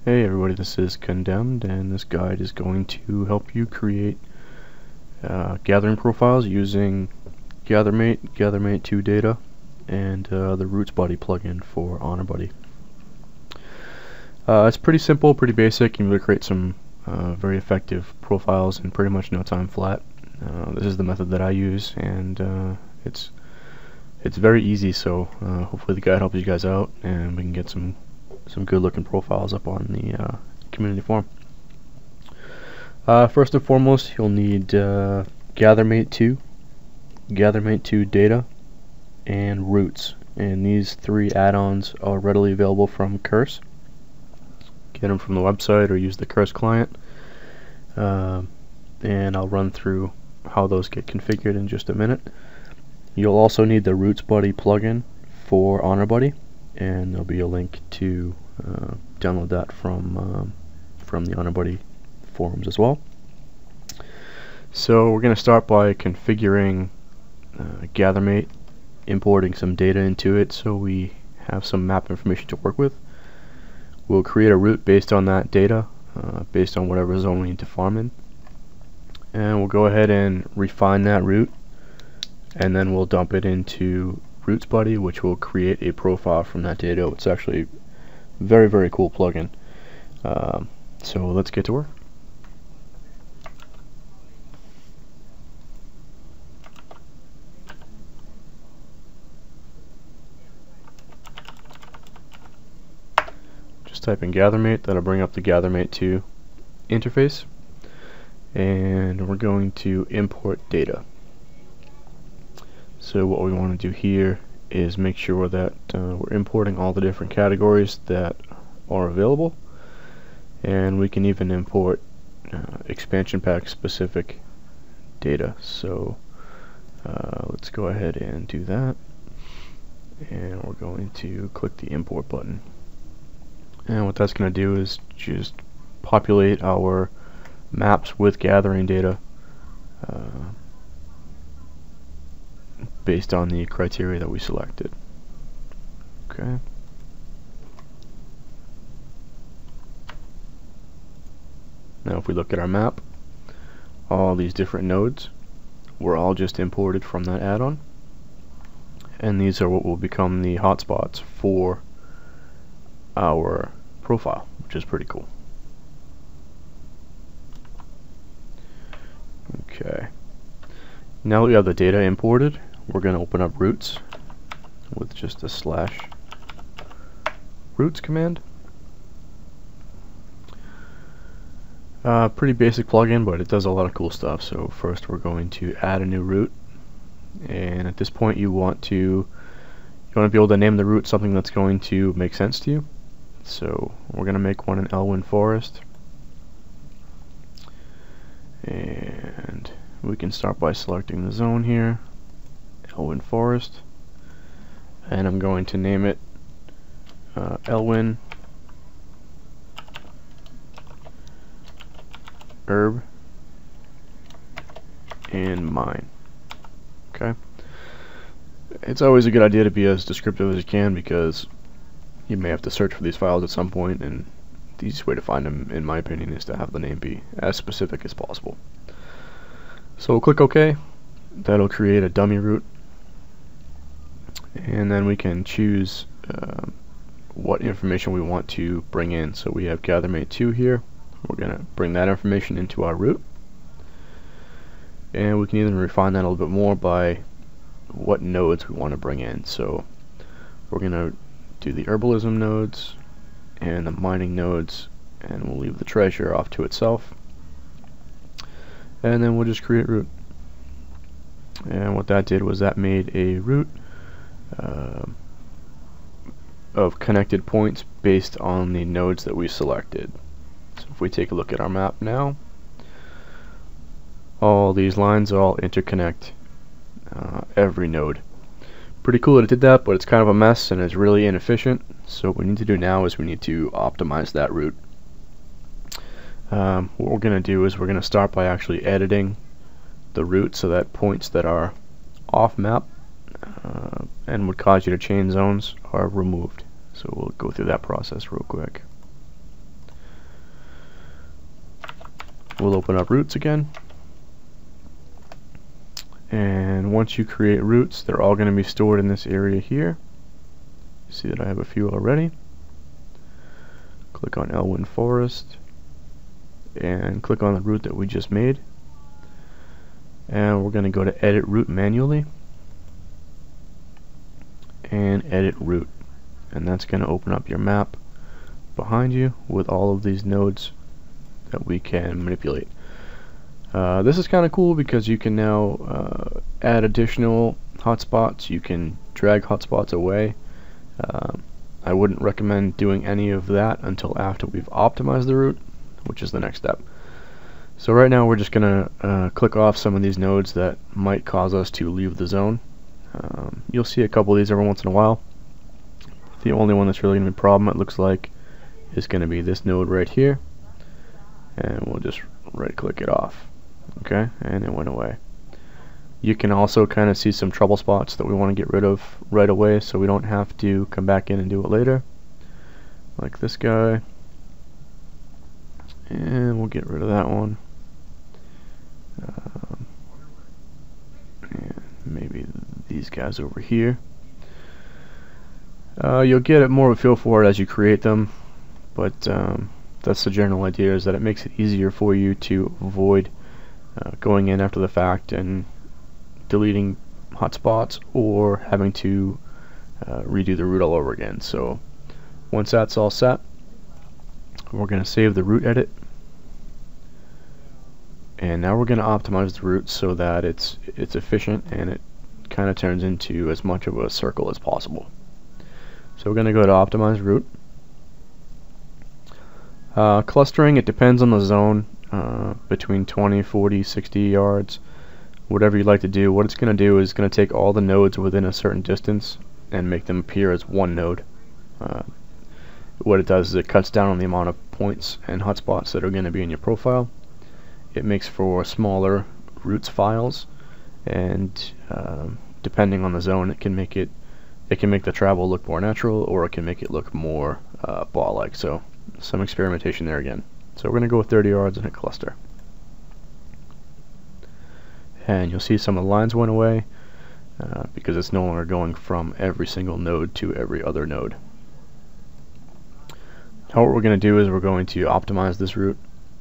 Hey everybody, this is Condemned, and this guide is going to help you create gathering profiles using GatherMate, GatherMate 2 data, and the RootsBuddy plugin for HonorBuddy. It's pretty simple, pretty basic. You can really create some very effective profiles in pretty much no time flat. This is the method that I use, and it's very easy, so hopefully the guide helps you guys out and we can get some good looking profiles up on the community forum. First and foremost, you'll need GatherMate 2, GatherMate 2 data, and Roots, and these three add-ons are readily available from Curse. Get them from the website or use the Curse client, and I'll run through how those get configured in just a minute. You'll also need the RootsBuddy plugin for HonorBuddy, and there'll be a link to download that from the HonorBuddy forums as well. So we're going to start by configuring GatherMate, importing some data into it so we have some map information to work with. We'll create a route based on that data, based on whatever zone we need to farm in, and we'll go ahead and refine that route, and then we'll dump it into RootsBuddy, which will create a profile from that data. It's actually very, very cool plugin. So let's get to work. Just type in GatherMate, that'll bring up the GatherMate 2 interface, and we're going to import data. So what we want to do here is make sure that we're importing all the different categories that are available, and we can even import expansion pack specific data. So let's go ahead and do that, and we're going to click the import button, and what that's going to do is just populate our maps with gathering data based on the criteria that we selected. Okay. Now if we look at our map, all these different nodes were all just imported from that add-on, and these are what will become the hotspots for our profile, which is pretty cool. Okay. Now that we have the data imported, we're going to open up Roots with just a /roots command. Pretty basic plugin, but it does a lot of cool stuff. So first we're going to add a new route, and at this point you want to be able to name the route something that's going to make sense to you. So we're going to make one in Elwyn Forest, and we can start by selecting the zone here, Elwyn Forest, and I'm going to name it Elwyn Herb and Mine. Okay. It's always a good idea to be as descriptive as you can, because you may have to search for these files at some point, and the easiest way to find them, in my opinion, is to have the name be as specific as possible. So we'll click OK. That'll create a dummy route, and then we can choose what information we want to bring in. So we have GatherMate 2 here. We're going to bring that information into our route, and we can even refine that a little bit more by what nodes we want to bring in. So we're going to do the herbalism nodes and the mining nodes, and we'll leave the treasure off to itself, and then we'll just create route. And what that did was that made a route of connected points based on the nodes that we selected. So if we take a look at our map now, all these lines all interconnect every node. Pretty cool that it did that, but it's kind of a mess and it's really inefficient. So what we need to do now is we need to optimize that route. What we're going to do is we're going to start by actually editing the route so that points that are off map and would cause you to change zones are removed. So we'll go through that process real quick. We'll open up roots again. And once you create roots, they're all going to be stored in this area here. You see that I have a few already. Click on Elwynn Forest and click on the root that we just made. And we're going to go to Edit Root manually and Edit Root. And that's going to open up your map behind you with all of these nodes that we can manipulate. This is kind of cool because you can now add additional hotspots. You can drag hotspots away. I wouldn't recommend doing any of that until after we've optimized the route, which is the next step. So right now we're just going to click off some of these nodes that might cause us to leave the zone. You'll see a couple of these every once in a while. The only one that's really going to be a problem, it looks like, is going to be this node right here. And we'll just right click it off. Okay, and it went away. You can also kind of see some trouble spots that we want to get rid of right away so we don't have to come back in and do it later. Like this guy. And we'll get rid of that one. And maybe these guys over here. You'll get more of a feel for it as you create them, but that's the general idea, is that it makes it easier for you to avoid going in after the fact and deleting hotspots or having to redo the route all over again. So once that's all set, we're going to save the route edit, and now we're going to optimize the route so that it's efficient and it kind of turns into as much of a circle as possible. So we're going to go to optimize route. Clustering, it depends on the zone, between 20, 40, 60 yards, whatever you'd like to do. What it's going to do is going to take all the nodes within a certain distance and make them appear as one node. What it does is it cuts down on the amount of points and hotspots that are going to be in your profile. It makes for smaller routes files, and depending on the zone, it can make the travel look more natural, or it can make it look more ball-like. So some experimentation there again. So we're going to go with 30 yards and hit cluster. And you'll see some of the lines went away because it's no longer going from every single node to every other node. Now what we're going to do is we're going to optimize this route,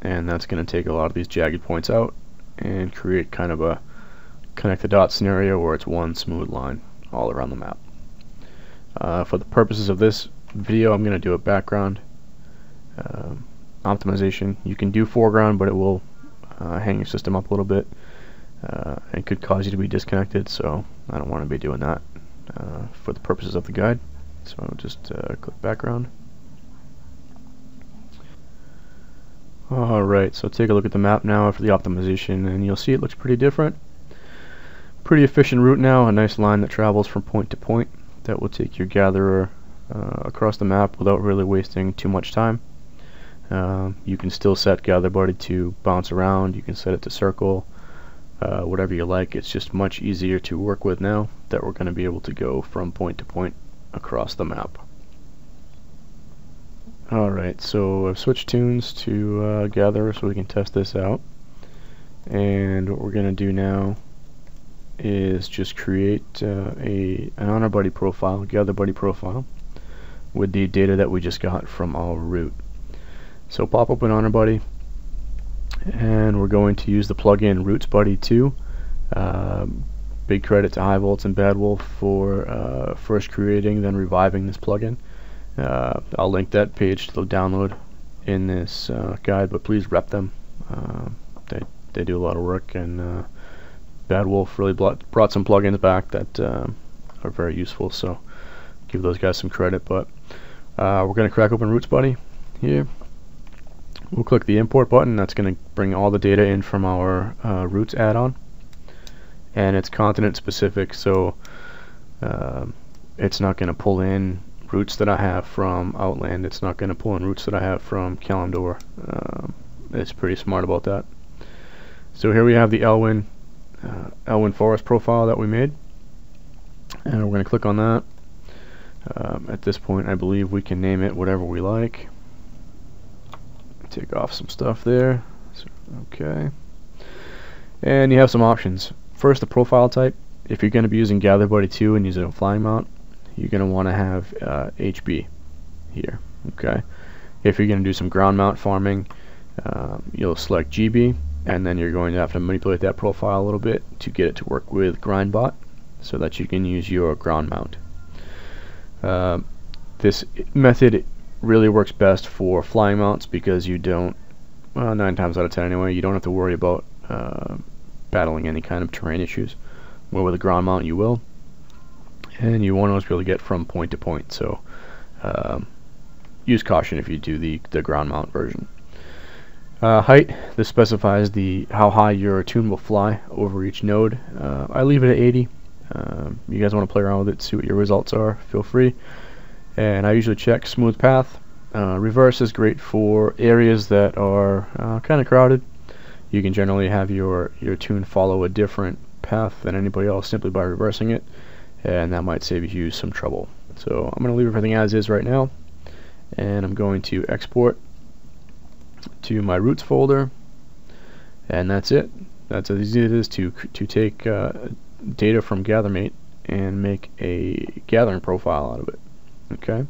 and that's going to take a lot of these jagged points out and create kind of a connect the dots scenario where it's one smooth line all around the map. For the purposes of this video, I'm going to do a background optimization. You can do foreground, but it will hang your system up a little bit and could cause you to be disconnected, so I don't want to be doing that for the purposes of the guide. So I'll just click background. Alright, so take a look at the map now after the optimization, and you'll see it looks pretty different. Pretty efficient route now, a nice line that travels from point to point that will take your gatherer across the map without really wasting too much time. You can still set gather buddy to bounce around, you can set it to circle, whatever you like. It's just much easier to work with now that we're going to be able to go from point to point across the map. Alright, so I've switched tunes to gatherer so we can test this out. And what we're going to do now is just create an honor buddy profile, gather buddy profile, with the data that we just got from our route. So pop open honor buddy, and we're going to use the plugin Roots Buddy 2. Big credit to HighVolts and Badwolf for first creating then reviving this plugin. I'll link that page to the download in this guide, but please rep them. They do a lot of work, and Badwolf really brought some plugins back that are very useful, so give those guys some credit. But we're going to crack open Roots Buddy here. We'll click the import button. That's going to bring all the data in from our Roots add-on, and it's continent specific, so it's not going to pull in routes that I have from Outland. It's not going to pull in routes that I have from Kalimdor. It's pretty smart about that. So here we have the Elwynn Forest profile that we made, and we're going to click on that. At this point, I believe we can name it whatever we like. Take off some stuff there. So Okay. And you have some options. First, the profile type. If you're going to be using GatherBuddy2 and using a flying mount, you're going to want to have HB here. Okay. If you're going to do some ground mount farming, you'll select GB, and then you're going to have to manipulate that profile a little bit to get it to work with GrindBot so that you can use your ground mount. This method really works best for flying mounts because you don't, well, 9 times out of 10 anyway, you don't have to worry about battling any kind of terrain issues. Where with a ground mount you will, and you won't always be able to get from point to point, so use caution if you do the ground mount version. Height, this specifies how high your tune will fly over each node. I leave it at 80. You guys want to play around with it, see what your results are, feel free. And I usually check smooth path. Reverse is great for areas that are kind of crowded. You can generally have your tune follow a different path than anybody else simply by reversing it, and that might save you some trouble. So I'm going to leave everything as is right now, and I'm going to export to my roots folder, and that's it. That's as easy as it is to take data from GatherMate and make a gathering profile out of it. Okay,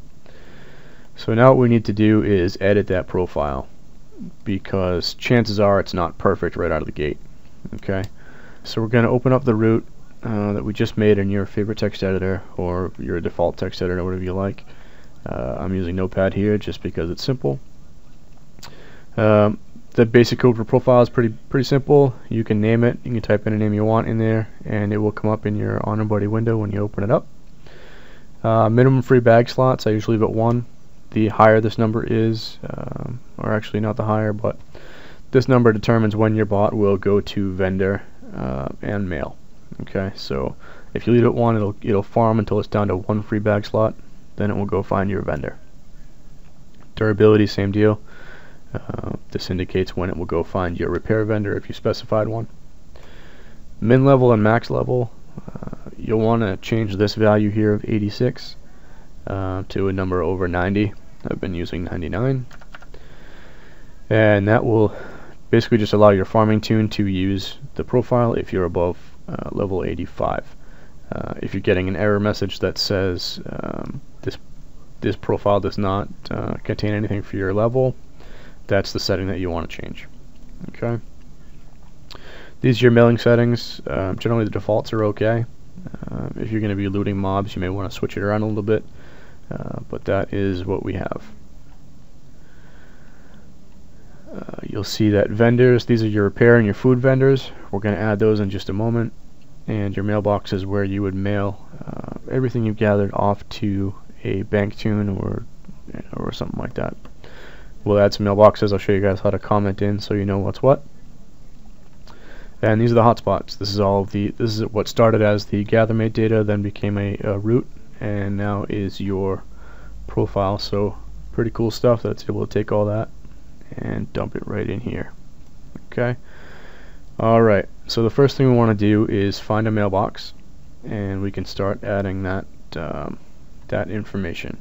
so now what we need to do is edit that profile, because chances are it's not perfect right out of the gate. Okay, so we're going to open up the root that we just made in your favorite text editor or your default text editor, whatever you like. I'm using Notepad here just because it's simple. The basic code for profile is pretty simple. You can name it. You can type in a name you want in there, and it will come up in your OnOnBuddy window when you open it up. Minimum free bag slots, I usually leave at 1. The higher this number is, or actually not the higher, but this number determines when your bot will go to vendor and mail. Okay, so if you leave it at 1, it'll farm until it's down to 1 free bag slot. Then it will go find your vendor. Durability, same deal. This indicates when it will go find your repair vendor if you specified one. Min level and max level, you'll want to change this value here of 86 to a number over 90. I've been using 99, and that will basically just allow your farming tune to use the profile if you're above level 85. If you're getting an error message that says this profile does not contain anything for your level, that's the setting that you want to change. Okay. These are your mailing settings. Generally the defaults are okay. If you're going to be looting mobs, you may want to switch it around a little bit, but that is what we have. You'll see that vendors, these are your repair and your food vendors. We're going to add those in just a moment. And your mailbox is where you would mail everything you've gathered off to a bank tune or something like that. We'll add some mailboxes. I'll show you guys how to comment in so you know what's what. And these are the hotspots. This is what started as the GatherMate data, then became a root, and now is your profile. So pretty cool stuff that's able to take all that and dump it right in here. Okay. Alright, so the first thing we want to do is find a mailbox, and we can start adding that information.